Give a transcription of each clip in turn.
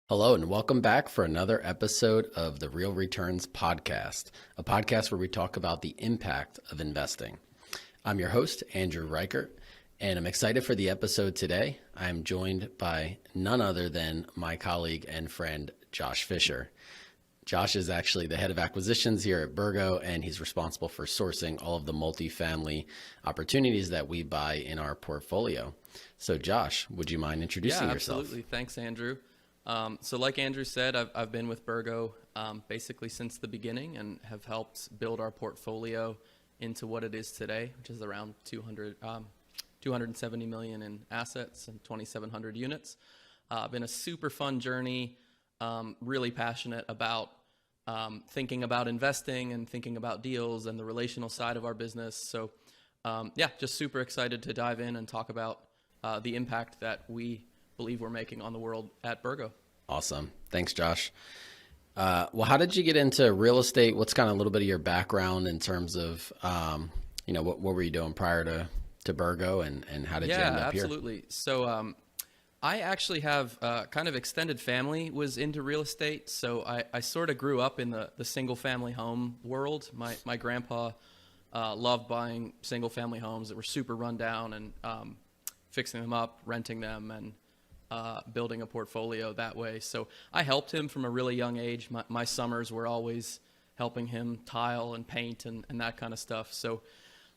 Hello, and welcome back for another episode of the Real Returns Podcast, a podcast where we talk about the impact of investing. I'm your host, Andrew Reichert, and I'm excited for the episode today. I'm joined by none other than my colleague and friend, Josh Fischer. Josh is actually the head of acquisitions here at Birgo, and he's responsible for sourcing all of the multifamily opportunities that we buy in our portfolio. So Josh, would you mind introducing yourself? Absolutely. Thanks, Andrew. So like Andrew said, I've been with Birgo basically since the beginning and have helped build our portfolio into what it is today, which is around 270 million in assets and 2,700 units. Been a super fun journey, really passionate about thinking about investing and thinking about deals and the relational side of our business. So just super excited to dive in and talk about the impact that we believe we're making on the world at Birgo. Awesome. Thanks, Josh. Well, how did you get into real estate? What's kind of a little bit of your background in terms of, what were you doing prior to Birgo and how did you end up here? Yeah, absolutely. So I actually have kind of extended family was into real estate. So I sort of grew up in the single family home world. My grandpa loved buying single family homes that were super run down and fixing them up, renting them, and building a portfolio that way. So I helped him from a really young age. My summers were always helping him tile and paint and that kind of stuff. So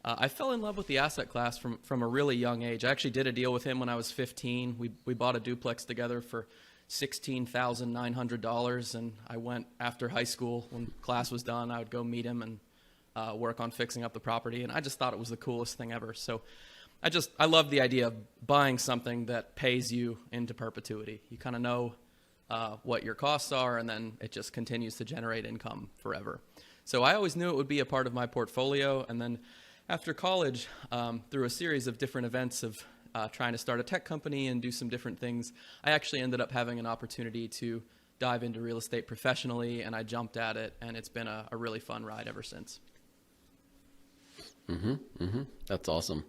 I fell in love with the asset class from a really young age. I actually did a deal with him when I was 15. We bought a duplex together for $16,900, and I went after high school. When class was done, I would go meet him and work on fixing up the property, and I just thought it was the coolest thing ever. So I love the idea of buying something that pays you into perpetuity. You kind of know what your costs are, and then it just continues to generate income forever. So I always knew it would be a part of my portfolio. And then after college, through a series of different events of trying to start a tech company and do some different things, I actually ended up having an opportunity to dive into real estate professionally, and I jumped at it, and it's been a really fun ride ever since. That's awesome.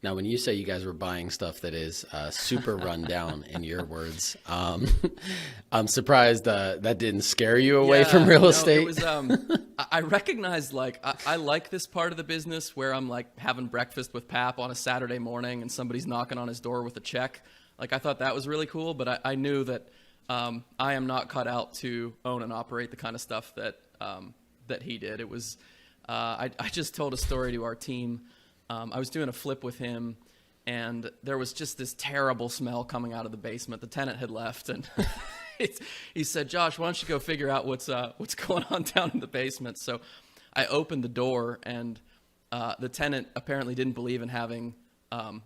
Now, when you say you guys were buying stuff that is super run down, in your words, I'm surprised that didn't scare you away from real estate. It was, I recognized I like this part of the business where I'm like having breakfast with Pap on a Saturday morning and somebody's knocking on his door with a check. Like I thought that was really cool, but I knew that I am not cut out to own and operate the kind of stuff that he did. It was. I just told a story to our team. I was doing a flip with him, and there was just this terrible smell coming out of the basement. The tenant had left, and he said, "Josh, why don't you go figure out what's going on down in the basement?" So I opened the door, and the tenant apparently didn't believe in having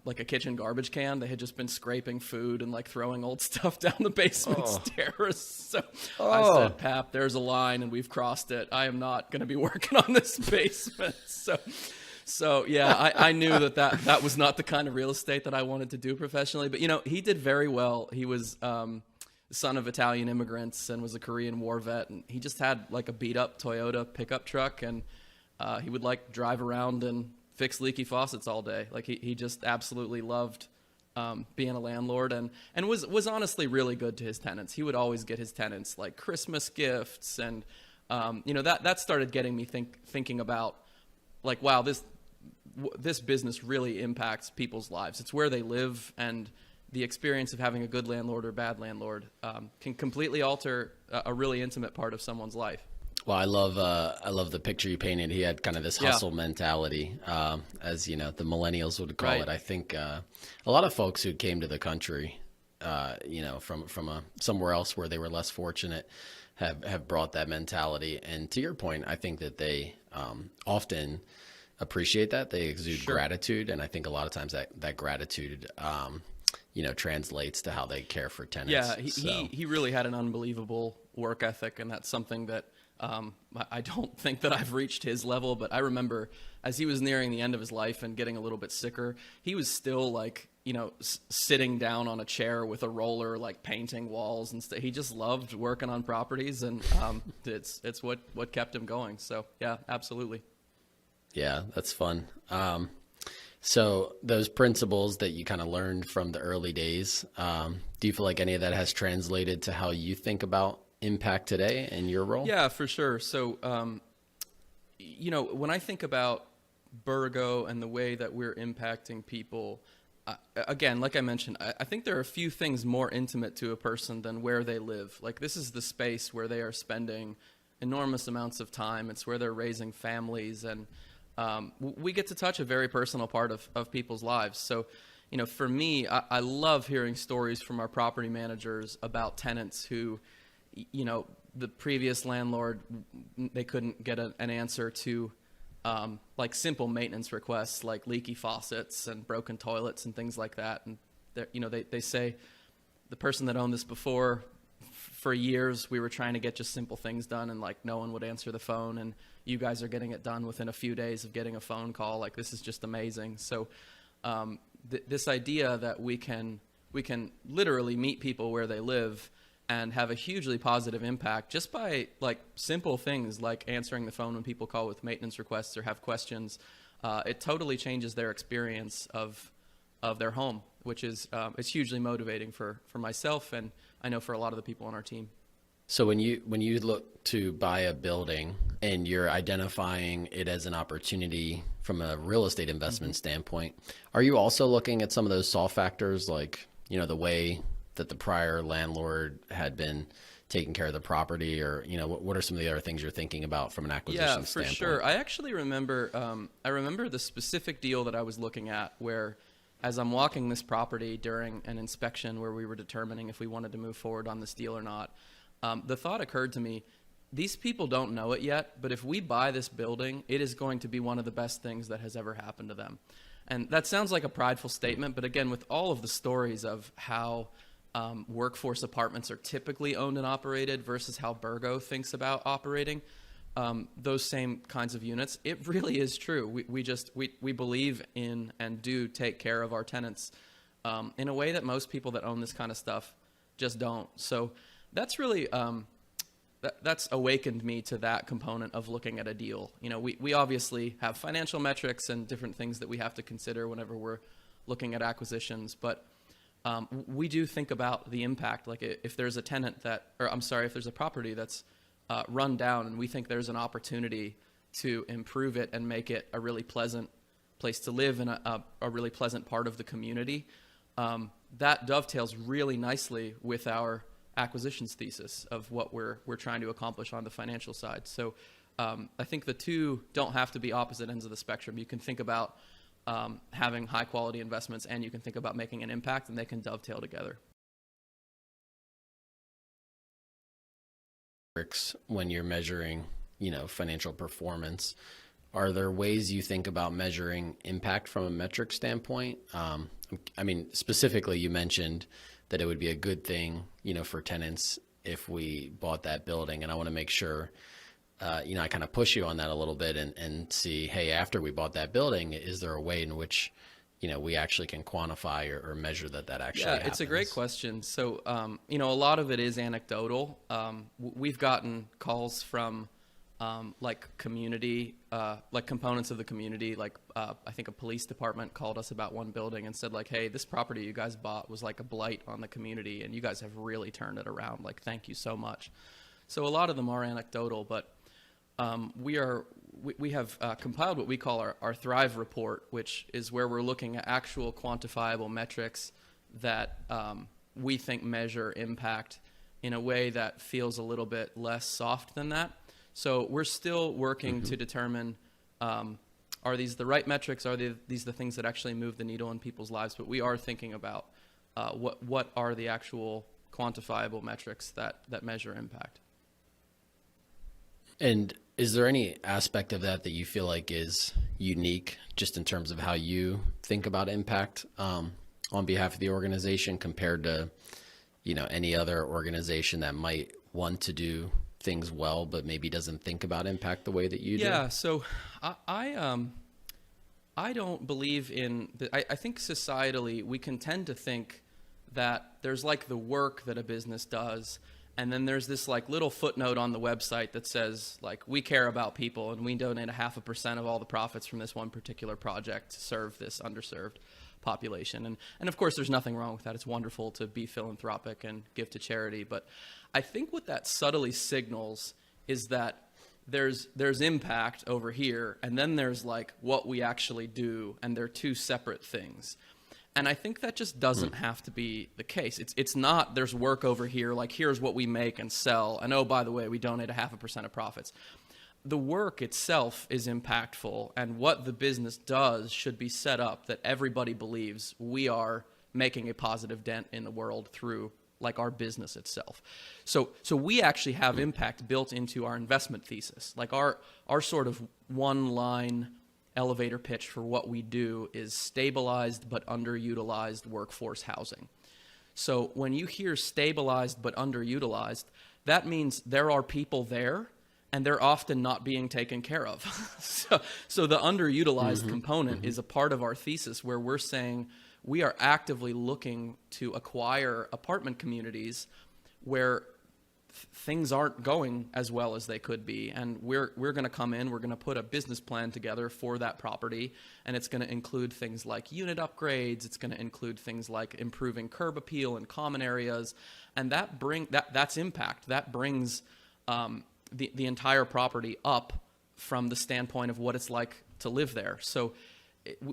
like a kitchen garbage can. They had just been scraping food and like throwing old stuff down the basement stairs. So I said, "Pap, there's a line and we've crossed it. I am not going to be working on this basement." So yeah, I knew that was not the kind of real estate that I wanted to do professionally. But he did very well. He was the son of Italian immigrants and was a Korean War vet, and he just had like a beat up Toyota pickup truck, and he would like drive around and fix leaky faucets all day. Like he just absolutely loved being a landlord, and was honestly really good to his tenants. He would always get his tenants like Christmas gifts, and that started getting me thinking about like, wow, this business really impacts people's lives. It's where they live, and the experience of having a good landlord or bad landlord can completely alter a really intimate part of someone's life. Well, I love the picture you painted. He had kind of this hustle mentality, as the millennials would call it. I think a lot of folks who came to the country, from somewhere else where they were less fortunate, have brought that mentality. And to your point, I think that they often appreciate that. They exude gratitude, and I think a lot of times that gratitude, translates to how they care for tenants. Yeah, he really had an unbelievable work ethic, and that's something that I don't think that I've reached his level, but I remember as he was nearing the end of his life and getting a little bit sicker, he was still like, sitting down on a chair with a roller, like painting walls and stuff. He just loved working on properties, and it's what kept him going. So yeah, absolutely. Yeah, that's fun. So those principles that you kind of learned from the early days, do you feel like any of that has translated to how you think about impact today in your role? Yeah, for sure. So, when I think about Birgo and the way that we're impacting people, again, like I mentioned, I think there are a few things more intimate to a person than where they live. Like, this is the space where they are spending enormous amounts of time. It's where they're raising families, and we get to touch a very personal part of people's lives. So, for me, I love hearing stories from our property managers about tenants who, the previous landlord, they couldn't get an answer to like simple maintenance requests like leaky faucets and broken toilets and things like that. And they say the person that owned this before, for years we were trying to get just simple things done, and like no one would answer the phone, and you guys are getting it done within a few days of getting a phone call. Like, this is just amazing. So this idea that we can literally meet people where they live and have a hugely positive impact just by like simple things like answering the phone when people call with maintenance requests or have questions, it totally changes their experience of their home, which is it's hugely motivating for myself, and I know for a lot of the people on our team. So when you look to buy a building and you're identifying it as an opportunity from a real estate investment standpoint, are you also looking at some of those soft factors, like, the way that the prior landlord had been taking care of the property, or, what are some of the other things you're thinking about from an acquisition standpoint? Yeah, for sure. I actually remember, the specific deal that I was looking at where, as I'm walking this property during an inspection where we were determining if we wanted to move forward on this deal or not, the thought occurred to me, these people don't know it yet, but if we buy this building, it is going to be one of the best things that has ever happened to them. And that sounds like a prideful statement, but again, with all of the stories of how workforce apartments are typically owned and operated versus how Birgo thinks about operating those same kinds of units, it really is true. We believe in and do take care of our tenants in a way that most people that own this kind of stuff just don't. So that's really that's awakened me to that component of looking at a deal. We obviously have financial metrics and different things that we have to consider whenever we're looking at acquisitions, but we do think about the impact. Like, if there's a if there's a property that's run down and we think there's an opportunity to improve it and make it a really pleasant place to live in a really pleasant part of the community, that dovetails really nicely with our acquisitions thesis of what we're trying to accomplish on the financial side. So I think the two don't have to be opposite ends of the spectrum. You can think about having high quality investments, and you can think about making an impact, and they can dovetail together. When you're measuring, financial performance, are there ways you think about measuring impact from a metric standpoint? Specifically, you mentioned that it would be a good thing, for tenants if we bought that building. And I want to make sure, I kind of push you on that a little bit and see, hey, after we bought that building, is there a way in which, we actually can quantify or measure that actually happens? Yeah, it's a great question. So, a lot of it is anecdotal. We've gotten calls from like community, like components of the community. Like I think a police department called us about one building and said, like, hey, this property you guys bought was like a blight on the community, and you guys have really turned it around. Like, thank you so much. So a lot of them are anecdotal, but we have compiled what we call our Thrive report, which is where we're looking at actual quantifiable metrics that we think measure impact in a way that feels a little bit less soft than that. So we're still working to determine, are these the right metrics? Are these the things that actually move the needle in people's lives? But we are thinking about what are the actual quantifiable metrics that measure impact. And is there any aspect of that you feel like is unique just in terms of how you think about impact on behalf of the organization compared to, any other organization that might want to do things well, but maybe doesn't think about impact the way that you do? Yeah. So I don't believe in I think societally we can tend to think that there's like the work that a business does, And then there's this like little footnote on the website that says like, we care about people and we donate 0.5% of all the profits from this one particular project to serve this underserved population. And of course there's nothing wrong with that. It's wonderful to be philanthropic and give to charity. But I think what that subtly signals is that there's impact over here, and then there's like what we actually do, and they're two separate things. And I think that just doesn't have to be the case. It's not there's work over here, like here's what we make and sell, and oh, by the way, we donate 0.5% of profits. The work itself is impactful, and what the business does should be set up that everybody believes we are making a positive dent in the world through like our business itself. So we actually have impact built into our investment thesis. Like our sort of one line elevator pitch for what we do is stabilized but underutilized workforce housing. So when you hear stabilized but underutilized, that means there are people there and they're often not being taken care of. So the underutilized component is a part of our thesis where we're saying we are actively looking to acquire apartment communities where things aren't going as well as they could be. And we're going to come in, we're going to put a business plan together for that property. And it's going to include things like unit upgrades. It's going to include things like improving curb appeal in common areas. And that's impact. That brings the entire property up from the standpoint of what it's like to live there. So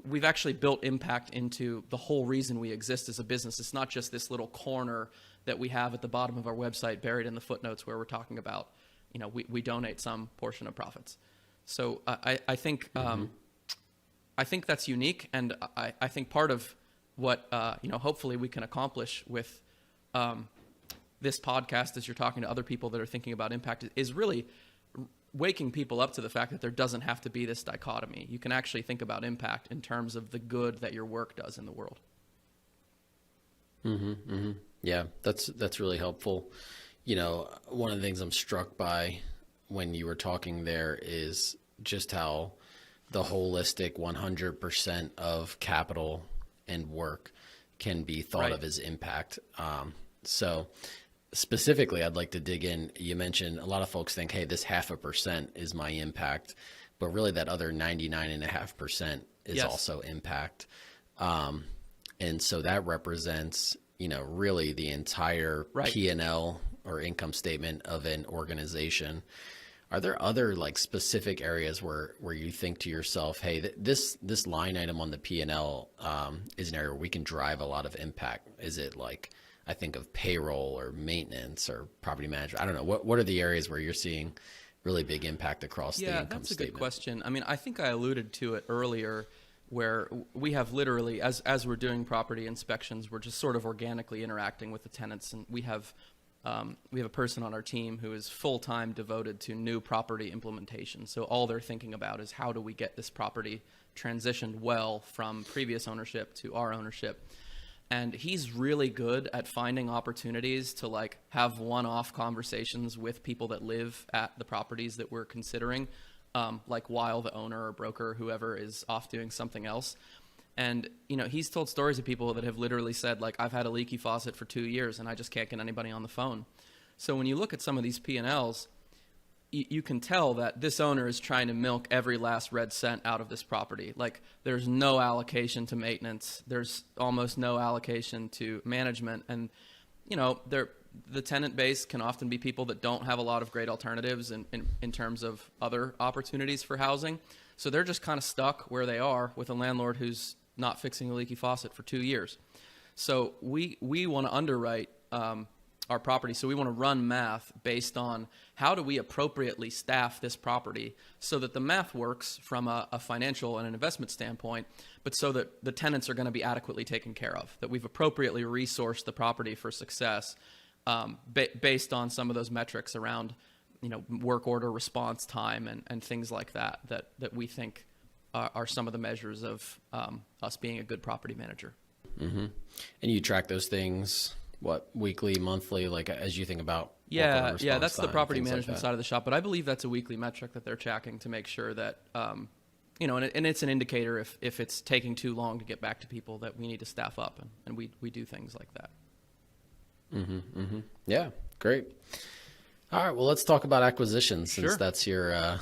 we've actually built impact into the whole reason we exist as a business. It's not just this little corner that we have at the bottom of our website buried in the footnotes where we're talking about, we donate some portion of profits. So I think that's unique. And I think part of what, hopefully we can accomplish with this podcast as you're talking to other people that are thinking about impact is really waking people up to the fact that there doesn't have to be this dichotomy. You can actually think about impact in terms of the good that your work does in the world. Yeah, that's really helpful. One of the things I'm struck by when you were talking there is just how the holistic 100% of capital and work can be thought of as impact. So specifically, I'd like to dig in. You mentioned a lot of folks think, hey, this 0.5% is my impact, but really that other 99.5% is also impact. And so that represents, really the entire P&L or income statement of an organization. Are there other like specific areas where you think to yourself, hey, this line item on the P&L is an area where we can drive a lot of impact? Is it like, I think of payroll or maintenance or property management? I don't know. What are the areas where you're seeing really big impact across the income statement? Yeah, that's a good question. I mean, I think I alluded to it earlier where we have literally, as we're doing property inspections, we're just sort of organically interacting with the tenants. And we have a person on our team who is full-time devoted to new property implementation. So all they're thinking about is how do we get this property transitioned well from previous ownership to our ownership. And he's really good at finding opportunities to like have one-off conversations with people that live at the properties that we're considering, like while the owner or broker or whoever is off doing something else. And, he's told stories of people that have literally said, like, I've had a leaky faucet for 2 years and I just can't get anybody on the phone. So when you look at some of these P&Ls, you can tell that this owner is trying to milk every last red cent out of this property. Like, there's no allocation to maintenance. There's almost no allocation to management. And, the tenant base can often be people that don't have a lot of great alternatives in terms of other opportunities for housing. So they're just kind of stuck where they are with a landlord who's not fixing a leaky faucet for 2 years. So we want to underwrite our property. So we want to run math based on how do we appropriately staff this property so that the math works from a financial and an investment standpoint, but so that the tenants are going to be adequately taken care of, that we've appropriately resourced the property for success based on some of those metrics around, work order response time and things like that we think are some of the measures of us being a good property manager. Mm-hmm. And you track those things, what, weekly, monthly, like as you think about? Yeah, that's the property management side of the shop. But I believe that's a weekly metric that they're tracking to make sure that, and it's an indicator if it's taking too long to get back to people that we need to staff up. And we do things like that. Yeah, great. All right, well, let's talk about acquisitions since Sure. that's your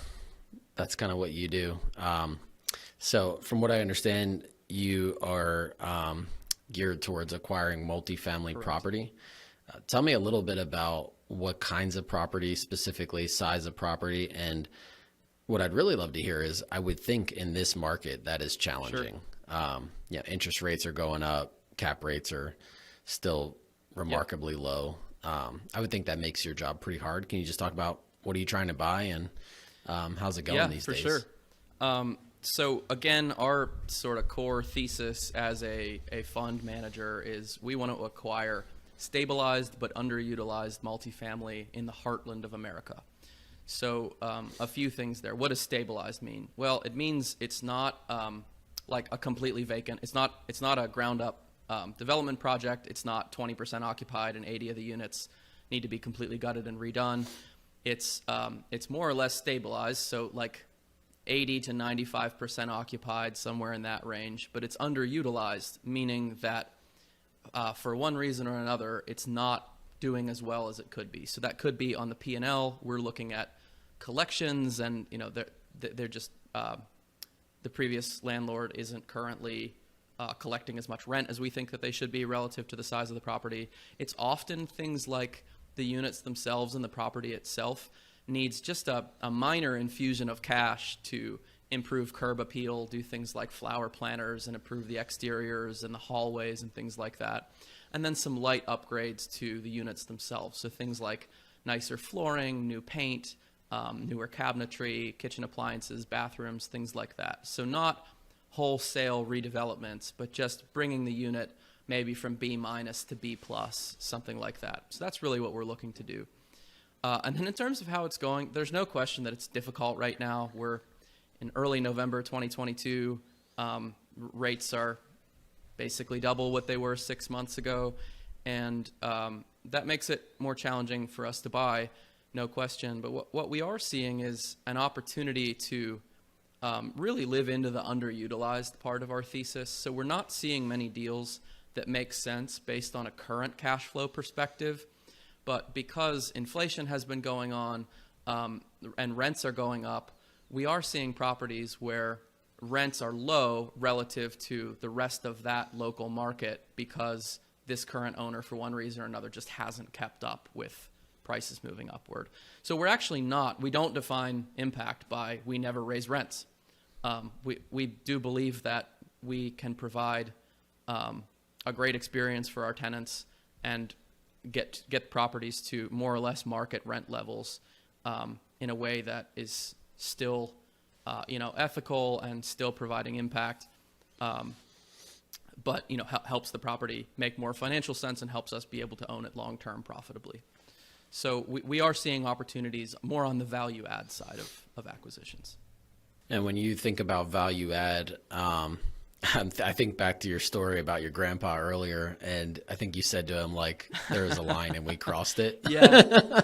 that's kind of what you do. So from what I understand, you are geared towards acquiring multifamily property. Tell me a little bit about what kinds of property, specifically size of property, and what I'd really love to hear is I would think in this market that is challenging. Yeah, interest rates are going up, cap rates are still remarkably low. I would think that makes your job pretty hard. Can you just talk about what are you trying to buy and how's it going these days? Yeah, for sure. So again, our sort of core thesis as a fund manager is we want to acquire stabilized but underutilized multifamily in the heartland of America. So a few things there. What does stabilized mean? Well, it means it's not like a completely vacant. It's not a ground up development project. It's not 20% occupied and 80 of the units need to be completely gutted and redone. It's more or less stabilized. So like 80 to 95% occupied, somewhere in that range, but it's underutilized, meaning that for one reason or another, it's not doing as well as it could be. So that could be on the P&L. We're looking at collections, and they're just the previous landlord isn't currently collecting as much rent as we think that they should be relative to the size of the property. It's often things like the units themselves and the property itself needs just a minor infusion of cash to improve curb appeal, do things like flower planters and improve the exteriors and the hallways and things like that. And then some light upgrades to the units themselves. So things like nicer flooring, new paint, newer cabinetry, kitchen appliances, bathrooms, things like that. So not wholesale redevelopments, but just bringing the unit maybe from B- to B+, something like that. So that's really what we're looking to do. And then in terms of how it's going, there's no question that it's difficult right now. We're in early November 2022. Rates are basically double what they were 6 months ago. And that makes it more challenging for us to buy, no question. But what we are seeing is an opportunity to really live into the underutilized part of our thesis. So we're not seeing many deals that make sense based on a current cash flow perspective. But because inflation has been going on and rents are going up, we are seeing properties where rents are low relative to the rest of that local market because this current owner, for one reason or another, just hasn't kept up with prices moving upward. So we're actually we don't define impact by we never raise rents. We do believe that we can provide a great experience for our tenants and get properties to more or less market rent levels in a way that is still ethical and still providing impact, but helps the property make more financial sense and helps us be able to own it long term profitably. So we are seeing opportunities more on the value add side of acquisitions. And when you think about value add, I think back to your story about your grandpa earlier, and I think you said to him, like, there was a line and we crossed it. Yeah.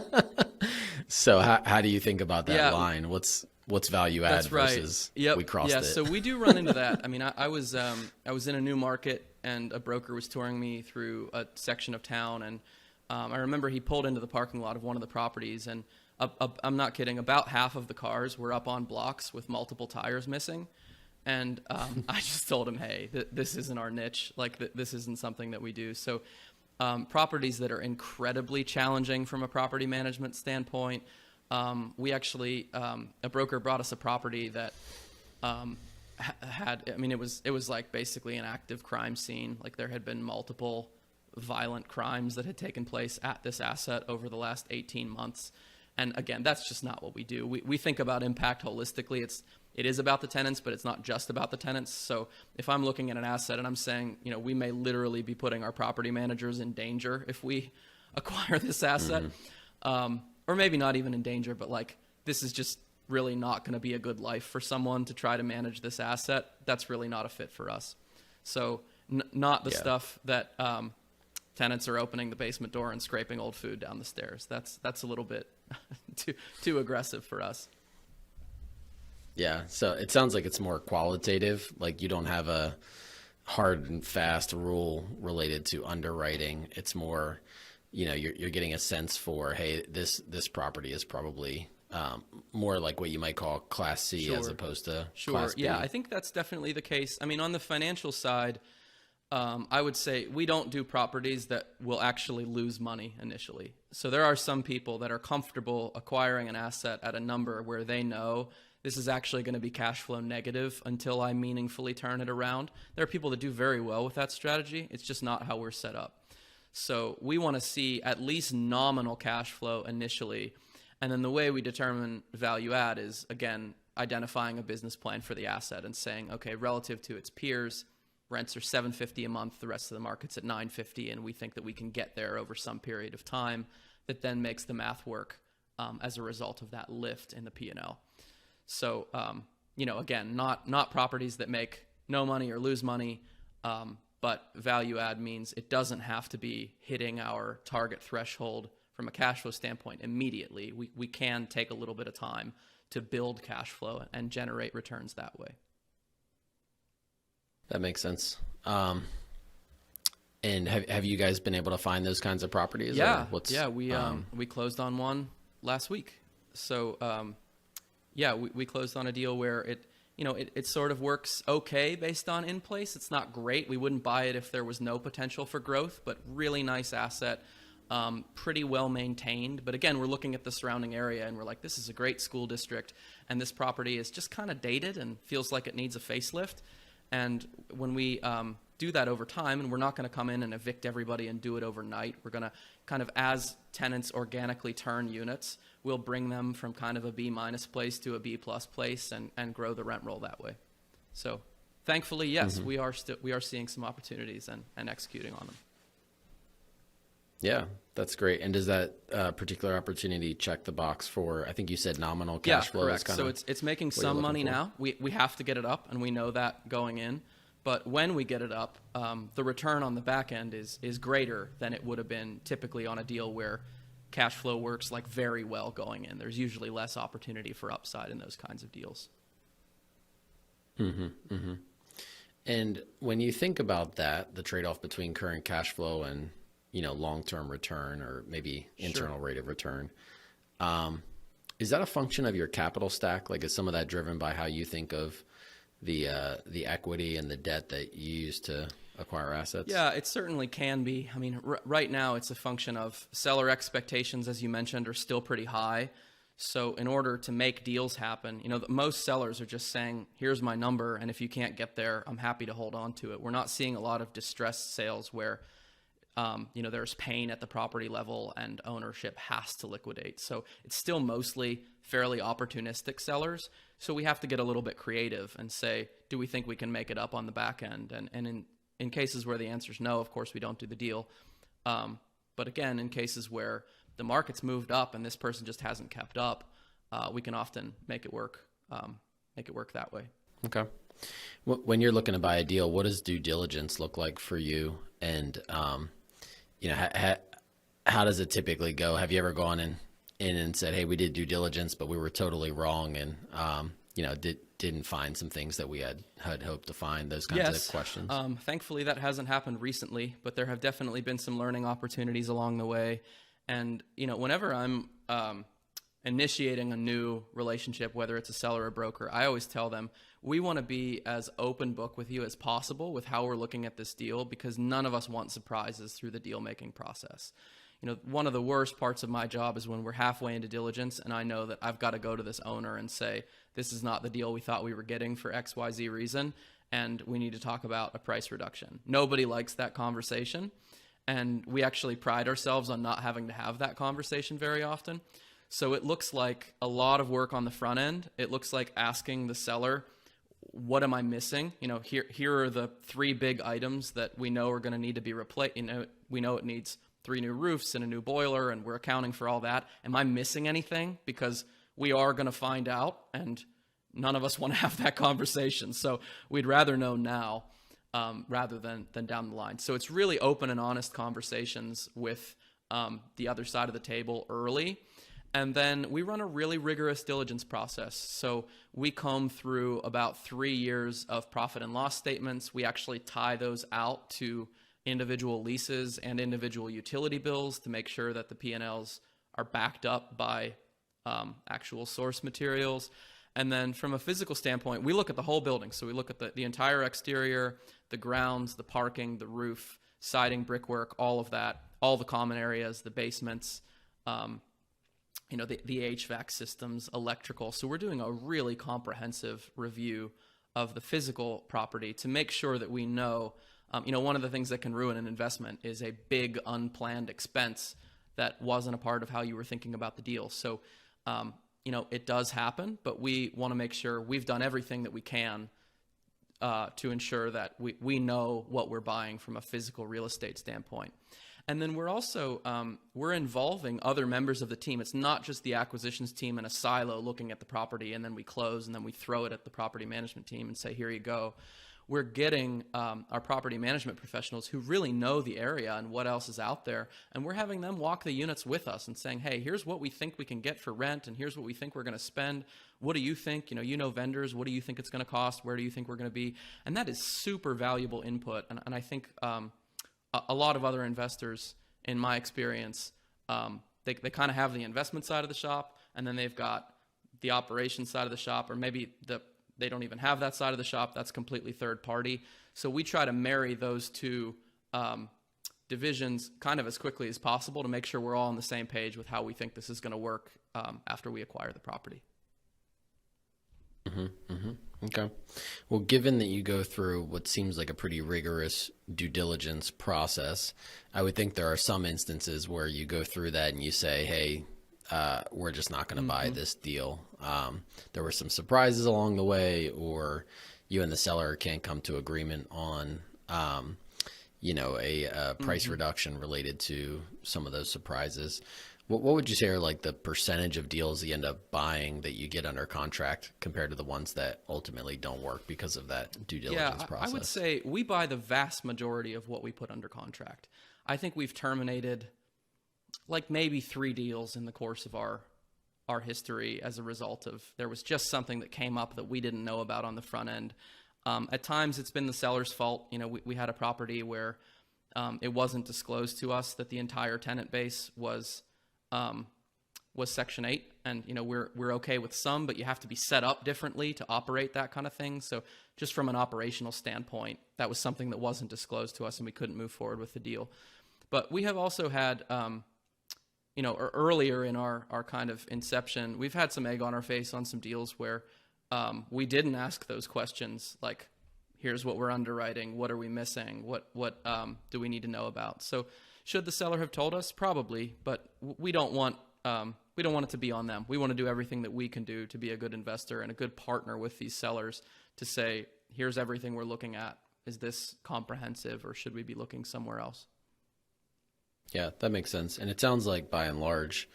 So how do you think about that line? What's value add versus we crossed it? So we do run into that. I mean, I was in a new market and a broker was touring me through a section of town, and I remember he pulled into the parking lot of one of the properties, and I'm not kidding, about half of the cars were up on blocks with multiple tires missing. And I just told him, hey, this isn't our niche. Like, this isn't something that we do. So properties that are incredibly challenging from a property management standpoint, we actually, a broker brought us a property that it was like basically an active crime scene. Like, there had been multiple violent crimes that had taken place at this asset over the last 18 months. And again, that's just not what we do. We think about impact holistically. It is about the tenants, but it's not just about the tenants. So if I'm looking at an asset and I'm saying, we may literally be putting our property managers in danger if we acquire this asset, or maybe not even in danger, but like, this is just really not going to be a good life for someone to try to manage this asset. That's really not a fit for us. So not the stuff that tenants are opening the basement door and scraping old food down the stairs. That's a little bit too aggressive for us. Yeah, so it sounds like it's more qualitative. Like, you don't have a hard and fast rule related to underwriting. It's more you're getting a sense for, hey, this property is probably more like what you might call Class C as opposed to Class B. Yeah, I think that's definitely the case. I mean, on the financial side, I would say we don't do properties that will actually lose money initially. So there are some people that are comfortable acquiring an asset at a number where they know this is actually going to be cash flow negative until I meaningfully turn it around. There are people that do very well with that strategy. It's just not how we're set up. So we want to see at least nominal cash flow initially. And then the way we determine value add is, again, identifying a business plan for the asset and saying, okay, relative to its peers, rents are $750 a month, the rest of the market's at $950, and we think that we can get there over some period of time. That then makes the math work as a result of that lift in the P&L. So, again, not properties that make no money or lose money, but value add means it doesn't have to be hitting our target threshold from a cash flow standpoint immediately. We can take a little bit of time to build cash flow and generate returns that way. That makes sense. And have you guys been able to find those kinds of properties? Yeah, we closed on one last week. So we closed on a deal where it sort of works okay based on in place. It's not great. We wouldn't buy it if there was no potential for growth, but really nice asset, pretty well maintained. But again, we're looking at the surrounding area and we're like, this is a great school district, and this property is just kind of dated and feels like it needs a facelift. And when we do that over time, and we're not going to come in and evict everybody and do it overnight, we're going to kind of, as tenants organically turn units, we'll bring them from kind of a B- place to a B+ place and grow the rent roll that way. So thankfully, yes, we are seeing some opportunities and executing on them. Yeah, that's great. And does that particular opportunity check the box for, I think you said nominal cash flow? Yeah, correct. So it's making some money now. We have to get it up, and we know that going in. But when we get it up, the return on the back end is greater than it would have been typically on a deal where cash flow works like very well going in. There's usually less opportunity for upside in those kinds of deals. And when you think about that, the trade-off between current cash flow and long-term return, or maybe internal rate of return, is that a function of your capital stack? Like, is some of that driven by how you think of the equity and the debt that you use to acquire assets? Yeah, it certainly can be. I mean, right now it's a function of seller expectations, as you mentioned, are still pretty high. So in order to make deals happen, most sellers are just saying, here's my number, and if you can't get there, I'm happy to hold on to it. We're not seeing a lot of distressed sales where there's pain at the property level and ownership has to liquidate. So it's still mostly fairly opportunistic sellers. So we have to get a little bit creative and say, do we think we can make it up on the back end? And in cases where the answer is no, of course, we don't do the deal. But again, in cases where the market's moved up and this person just hasn't kept up, we can often make it work that way. Okay. When you're looking to buy a deal, what does due diligence look like for you? And how does it typically go? Have you ever gone in and said, hey, we did due diligence, but we were totally wrong, and didn't find some things that we had hoped to find? Those kinds of questions. Thankfully, that hasn't happened recently, but there have definitely been some learning opportunities along the way. And whenever I'm initiating a new relationship, whether it's a seller or broker, I always tell them, we want to be as open book with you as possible with how we're looking at this deal, because none of us want surprises through the deal making process. One of the worst parts of my job is when we're halfway into diligence and I know that I've got to go to this owner and say, this is not the deal we thought we were getting for XYZ reason, and we need to talk about a price reduction. Nobody likes that conversation, and we actually pride ourselves on not having to have that conversation very often. So it looks like a lot of work on the front end. It looks like asking the seller, what am I missing? Here are the 3 big items that we know are going to need to be replaced. We know it needs 3 new roofs and a new boiler, and we're accounting for all that. Am I missing anything? Because we are going to find out, and none of us want to have that conversation. So we'd rather know now rather than down the line. So it's really open and honest conversations with the other side of the table early. And then we run a really rigorous diligence process. So we comb through about 3 years of profit and loss statements. We actually tie those out to individual leases and individual utility bills to make sure that the P&Ls are backed up by actual source materials. And then from a physical standpoint, we look at the whole building. So we look at the entire exterior, the grounds, the parking, the roof, siding, brickwork, all of that, all the common areas, the basements, the HVAC systems, electrical. So we're doing a really comprehensive review of the physical property to make sure that we know, one of the things that can ruin an investment is a big unplanned expense that wasn't a part of how you were thinking about the deal. So, it does happen, but we want to make sure we've done everything that we can to ensure that we know what we're buying from a physical real estate standpoint. And then we're also, we're involving other members of the team. It's not just the acquisitions team in a silo looking at the property and then we close and then we throw it at the property management team and say, here you go. We're getting our property management professionals who really know the area and what else is out there. And we're having them walk the units with us and saying, hey, here's what we think we can get for rent. And here's what we think we're going to spend. What do you think? You know vendors. What do you think it's going to cost? Where do you think we're going to be? And that is super valuable input. And I think a lot of other investors, in my experience, they kind of have the investment side of the shop, and then they've got the operations side of the shop, or maybe they don't even have that side of the shop. That's completely third party. So we try to marry those two divisions kind of as quickly as possible to make sure we're all on the same page with how we think this is going to work after we acquire the property. Okay. Well, given that you go through what seems like a pretty rigorous due diligence process, I would think there are some instances where you go through that and you say, hey, we're just not going to buy this deal. There were some surprises along the way, or you and the seller can't come to agreement on, a price reduction related to some of those surprises. What would you say are like the percentage of deals you end up buying that you get under contract compared to the ones that ultimately don't work because of that due diligence process? I would say we buy the vast majority of what we put under contract. I think we've terminated like maybe 3 deals in the course of our history as a result of there was just something that came up that we didn't know about on the front end. At times it's been the seller's fault. We had a property where it wasn't disclosed to us that the entire tenant base was Section 8, and we're okay with some, but you have to be set up differently to operate that kind of thing. So just from an operational standpoint, that was something that wasn't disclosed to us, and we couldn't move forward with the deal. But we have also had, earlier in our kind of inception, we've had some egg on our face on some deals where we didn't ask those questions, like, here's what we're underwriting, what are we missing, what do we need to know about? So should the seller have told us? Probably, but we don't want it to be on them. We want to do everything that we can do to be a good investor and a good partner with these sellers to say, here's everything we're looking at. Is this comprehensive, or should we be looking somewhere else? Yeah, that makes sense. And it sounds like by and large,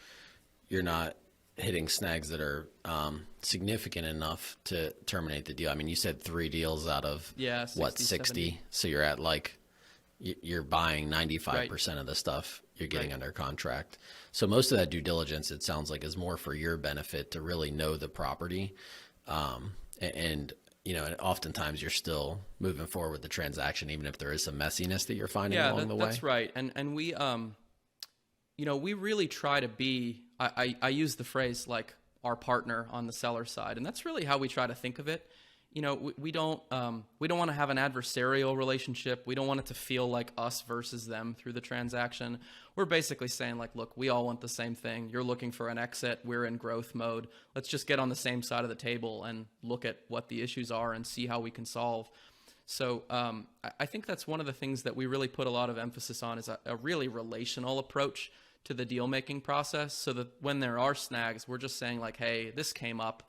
you're not hitting snags that are significant enough to terminate the deal. I mean, you said 3 deals out of 60? 70. So you're at you're buying 95% of the stuff you're getting under contract. So most of that due diligence, it sounds like, is more for your benefit to really know the property. And oftentimes you're still moving forward with the transaction, even if there is some messiness that you're finding along the way. That's right. And we, we really try to be, I use the phrase like our partner on the seller side. And that's really how we try to think of it. We don't want to have an adversarial relationship. We don't want it to feel like us versus them through the transaction. We're basically saying, like, look, we all want the same thing. You're looking for an exit. We're in growth mode. Let's just get on the same side of the table and look at what the issues are and see how we can solve. So I think that's one of the things that we really put a lot of emphasis on is a really relational approach to the deal-making process, so that when there are snags, we're just saying, like, hey, this came up.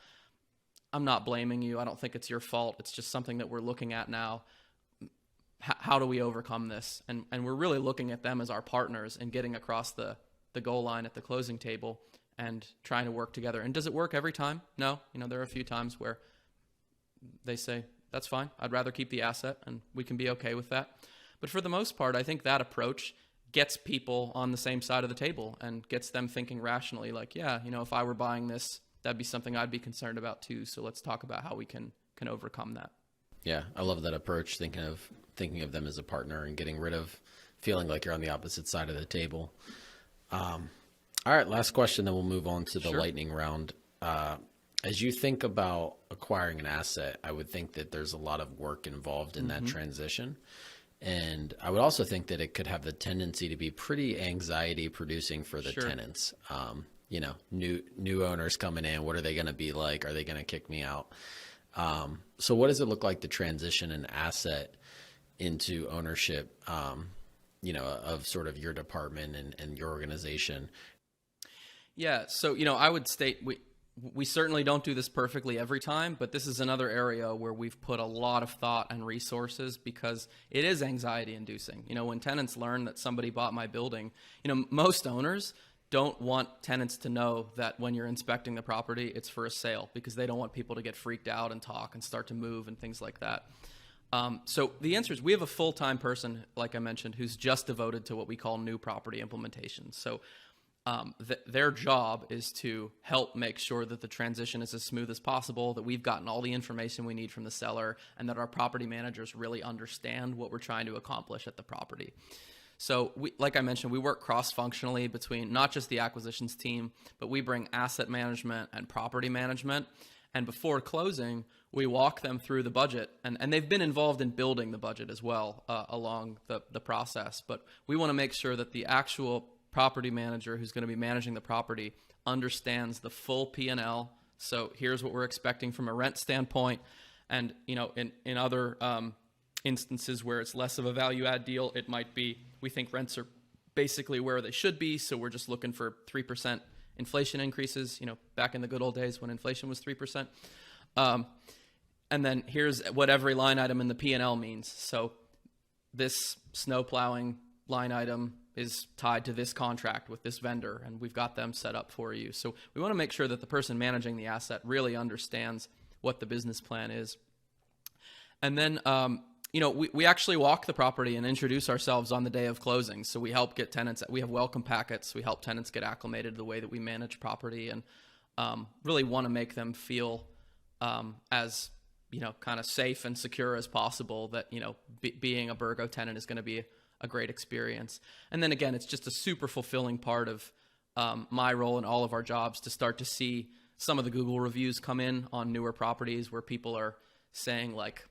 I'm not blaming you. I don't think it's your fault. It's just something that we're looking at now. How do we overcome this? And we're really looking at them as our partners and getting across the goal line at the closing table and trying to work together. And does it work every time? No. There are a few times where they say, that's fine. I'd rather keep the asset, and we can be okay with that. But for the most part, I think that approach gets people on the same side of the table and gets them thinking rationally, like, yeah, if I were buying this, that'd be something I'd be concerned about too. So let's talk about how we can overcome that. Yeah, I love that approach. Thinking of them as a partner and getting rid of feeling like you're on the opposite side of the table. All right, last question, then we'll move on to the Sure. lightning round. As you think about acquiring an asset, I would think that there's a lot of work involved in that transition. And I would also think that it could have the tendency to be pretty anxiety producing for the Sure. tenants. New owners coming in, what are they going to be like? Are they going to kick me out? So what does it look like to transition an asset into ownership, of sort of your department and your organization? Yeah, so I would state we certainly don't do this perfectly every time, but this is another area where we've put a lot of thought and resources because it is anxiety inducing. When tenants learn that somebody bought my building, most owners don't want tenants to know that when you're inspecting the property, it's for a sale because they don't want people to get freaked out and talk and start to move and things like that. So the answer is we have a full-time person, like I mentioned, who's just devoted to what we call new property implementation. So their job is to help make sure that the transition is as smooth as possible, that we've gotten all the information we need from the seller, and that our property managers really understand what we're trying to accomplish at the property. So like I mentioned, we work cross-functionally between not just the acquisitions team, but we bring asset management and property management. And before closing, we walk them through the budget. And they've been involved in building the budget as well along the process. But we want to make sure that the actual property manager who's going to be managing the property understands the full P&L. So here's what we're expecting from a rent standpoint. And, in other instances where it's less of a value add deal, it might be we think rents are basically where they should be. So we're just looking for 3% inflation increases, back in the good old days when inflation was 3%. And then here's what every line item in the P&L means. So this snow plowing line item is tied to this contract with this vendor, and we've got them set up for you. So we want to make sure that the person managing the asset really understands what the business plan is. And then, we actually walk the property and introduce ourselves on the day of closing. So we help get tenants, we have welcome packets. We help tenants get acclimated to the way that we manage property and really want to make them feel as, kind of safe and secure as possible that, being a Birgo tenant is going to be a great experience. And then again, it's just a super fulfilling part of my role in all of our jobs to start to see some of the Google reviews come in on newer properties where people are saying like,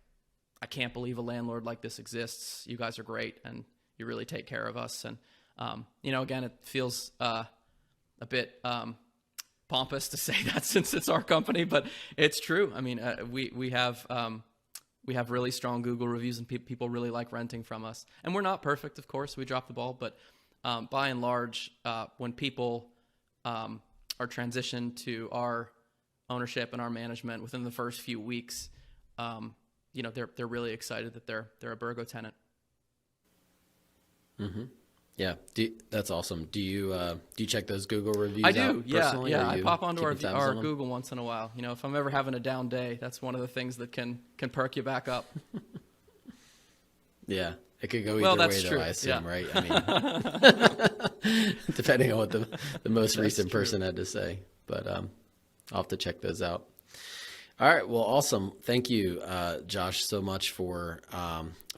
I can't believe a landlord like this exists. You guys are great and you really take care of us. And, again, it feels a bit pompous to say that since it's our company, but it's true. I mean, we have really strong Google reviews and people really like renting from us. And we're not perfect, of course. We drop the ball, but by and large, when people are transitioned to our ownership and our management within the first few weeks, they're really excited that they're a Birgo tenant. Mm-hmm. Yeah, that's awesome. Do you check those Google reviews? I do. Out personally, Yeah. I pop onto our on Google once in a while. If I'm ever having a down day, that's one of the things that can perk you back up. Yeah, it could go either way, though. True. I assume, Yeah. right? I mean, depending on what the most recent true. person had to say. But I'll have to check those out. All right. Well, awesome. Thank you, Josh, so much for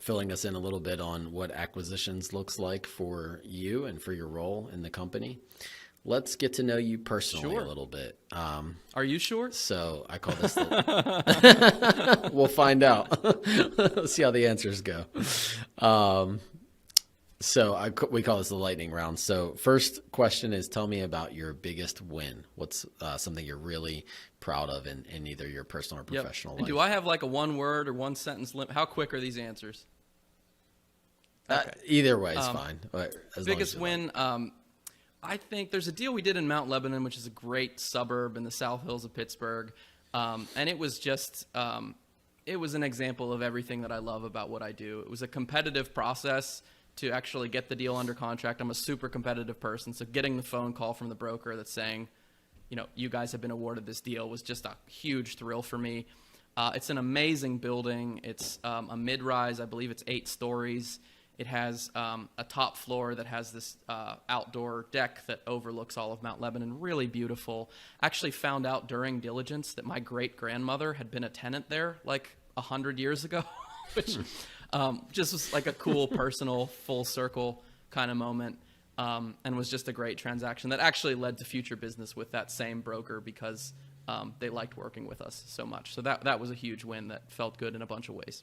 filling us in a little bit on what acquisitions looks like for you and for your role in the company. Let's get to know you personally a little bit. Are you sure? So I call this we'll find out. Let's see how the answers go. We call this the lightning round. So first question is, tell me about your biggest win. What's something you're really proud of in either your personal or professional life? And do I have like a one word or one sentence limit? How quick are these answers? Okay. Either way is fine. Biggest win, I think there's a deal we did in Mount Lebanon, which is a great suburb in the South Hills of Pittsburgh. And it was just, it was an example of everything that I love about what I do. It was a competitive process to actually get the deal under contract. I'm a super competitive person. So getting the phone call from the broker that's saying, you guys have been awarded this deal was just a huge thrill for me. It's an amazing building. It's a mid-rise. I believe it's 8 stories. It has a top floor that has this outdoor deck that overlooks all of Mount Lebanon. Really beautiful. Actually found out during diligence that my great-grandmother had been a tenant there like 100 years ago, which just was like a cool personal full circle kind of moment, and was just a great transaction that actually led to future business with that same broker because they liked working with us so much. So that was a huge win that felt good in a bunch of ways.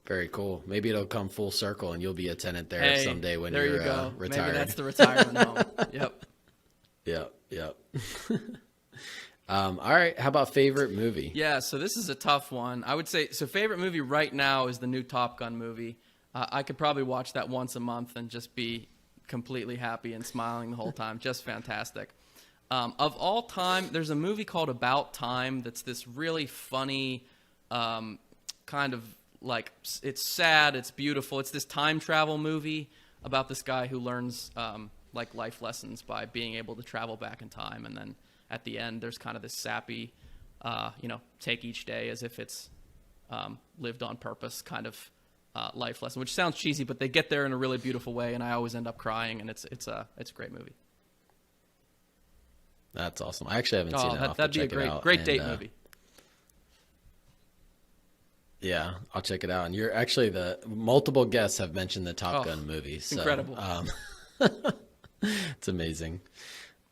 Very cool. Maybe it'll come full circle and you'll be a tenant there someday when there you're you go. retired. Maybe that's the retirement home. Yep. Yep. All right. How about favorite movie? Yeah, so this is a tough one. I would say, so favorite movie right now is the new Top Gun movie. I could probably watch that once a month and just be completely happy and smiling the whole time. Just fantastic. Of all time, there's a movie called About Time that's this really funny kind of like, it's sad, it's beautiful. It's this time travel movie about this guy who learns like life lessons by being able to travel back in time. And then at the end, there's kind of this sappy, take each day as if it's lived on purpose kind of life lesson, which sounds cheesy, but they get there in a really beautiful way. And I always end up crying, and it's a great movie. That's awesome. I actually haven't seen it. That'd be a great date movie. Yeah, I'll check it out. And you're actually the multiple guests have mentioned the Top Gun movie. So, incredible. It's amazing.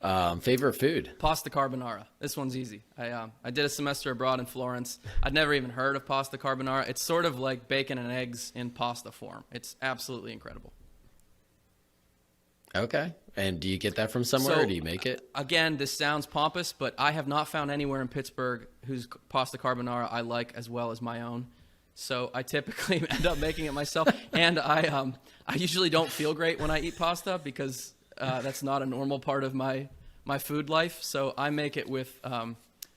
Favorite food? Pasta carbonara. This one's easy. I did a semester abroad in Florence. I'd never even heard of pasta carbonara. It's sort of like bacon and eggs in pasta form. It's absolutely incredible. Okay. And do you get that from somewhere, or do you make it? Again, this sounds pompous, but I have not found anywhere in Pittsburgh whose pasta carbonara I like as well as my own. So I typically end up making it myself. And I usually don't feel great when I eat pasta because that's not a normal part of my food life. So I make it with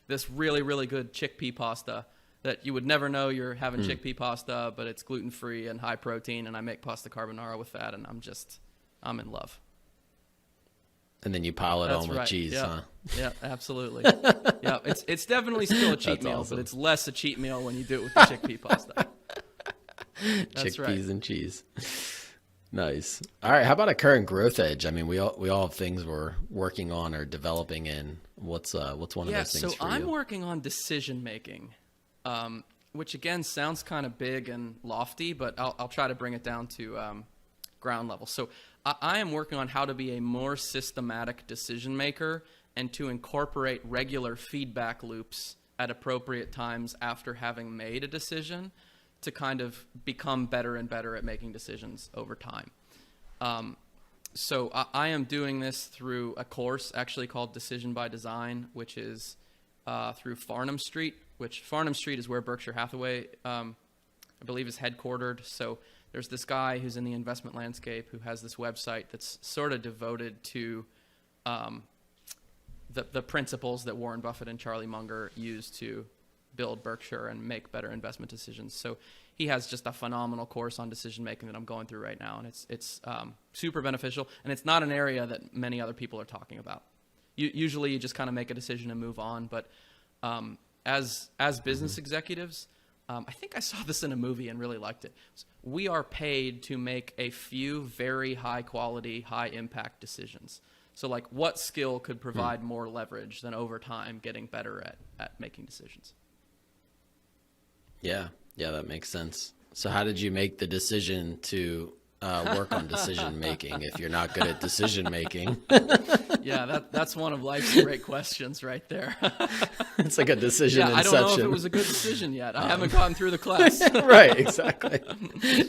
this really, really good chickpea pasta that you would never know you're having chickpea pasta, but it's gluten-free and high protein. And I make pasta carbonara with that, and I'm in love. And then you pile it on with cheese, huh? Yeah, absolutely. Yeah, it's definitely still a cheat meal, awesome. but it's less a cheat meal when you do it with the chickpea pasta. Chickpeas and cheese. Nice. All right. How about a current growth edge? I mean, we all have things we're working on or developing in. What's one of those things for you? I'm working on decision making, which again sounds kind of big and lofty, but I'll try to bring it down to ground level. So I am working on how to be a more systematic decision maker and to incorporate regular feedback loops at appropriate times after having made a decision to kind of become better and better at making decisions over time. So I am doing this through a course actually called Decision by Design, which is through Farnham Street, which Farnham Street is where Berkshire Hathaway, I believe, is headquartered. So there's this guy who's in the investment landscape who has this website that's sort of devoted to the principles that Warren Buffett and Charlie Munger use to build Berkshire and make better investment decisions. So he has just a phenomenal course on decision making that I'm going through right now, and it's super beneficial, and it's not an area that many other people are talking about. Usually you just kind of make a decision and move on, but as business executives, I think I saw this in a movie and really liked it. We are paid to make a few very high quality, high impact decisions. So like, what skill could provide more leverage than over time getting better at making decisions? Yeah, that makes sense. So how did you make the decision to work on decision making if you're not good at decision making? Yeah, that's one of life's great questions right there. It's like a decision inception. I don't know if it was a good decision yet. I haven't gotten through the class. Right, exactly.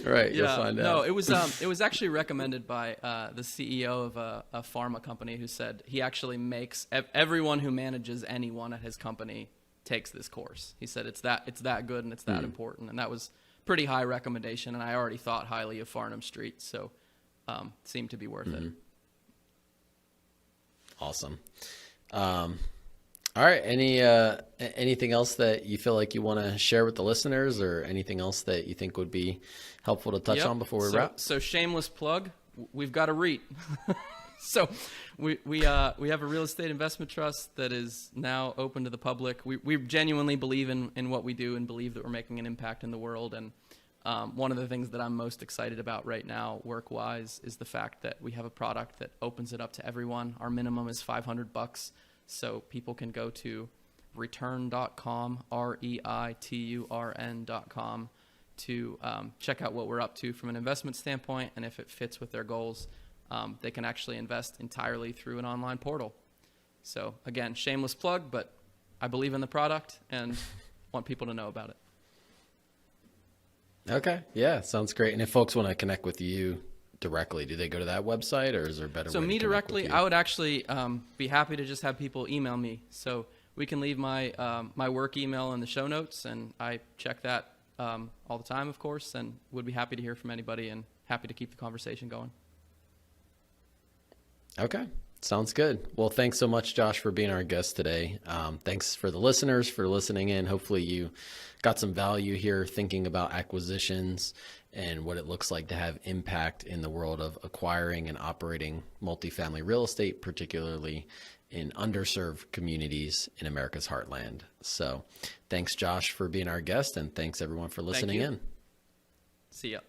Right, you'll find out. No, it was actually recommended by the CEO of a pharma company who said he actually makes everyone who manages anyone at his company takes this course. He said it's that good and it's that important, and that was pretty high recommendation, and I already thought highly of Farnham Street, so seemed to be worth it. Awesome. All right. Anything else that you feel like you want to share with the listeners, or anything else that you think would be helpful to touch on before we wrap? So shameless plug, we've got a REIT. So we have a real estate investment trust that is now open to the public. We genuinely believe in what we do and believe that we're making an impact in the world. And one of the things that I'm most excited about right now, work-wise, is the fact that we have a product that opens it up to everyone. Our minimum is $500, so people can go to return.com, reiturn.com, to check out what we're up to from an investment standpoint, and if it fits with their goals, they can actually invest entirely through an online portal. So again, shameless plug, but I believe in the product and want people to know about it. Okay. Yeah. Sounds great. And if folks want to connect with you directly, do they go to that website, or is there a better way to me connect directly, with you? I would actually be happy to just have people email me. So we can leave my my work email in the show notes, and I check that all the time, of course, and would be happy to hear from anybody and happy to keep the conversation going. Okay. Sounds good. Well, thanks so much, Josh, for being our guest today. Thanks for the listeners for listening in. Hopefully you got some value here thinking about acquisitions and what it looks like to have impact in the world of acquiring and operating multifamily real estate, particularly in underserved communities in America's Heartland. So thanks, Josh, for being our guest, and thanks everyone for listening in. See ya.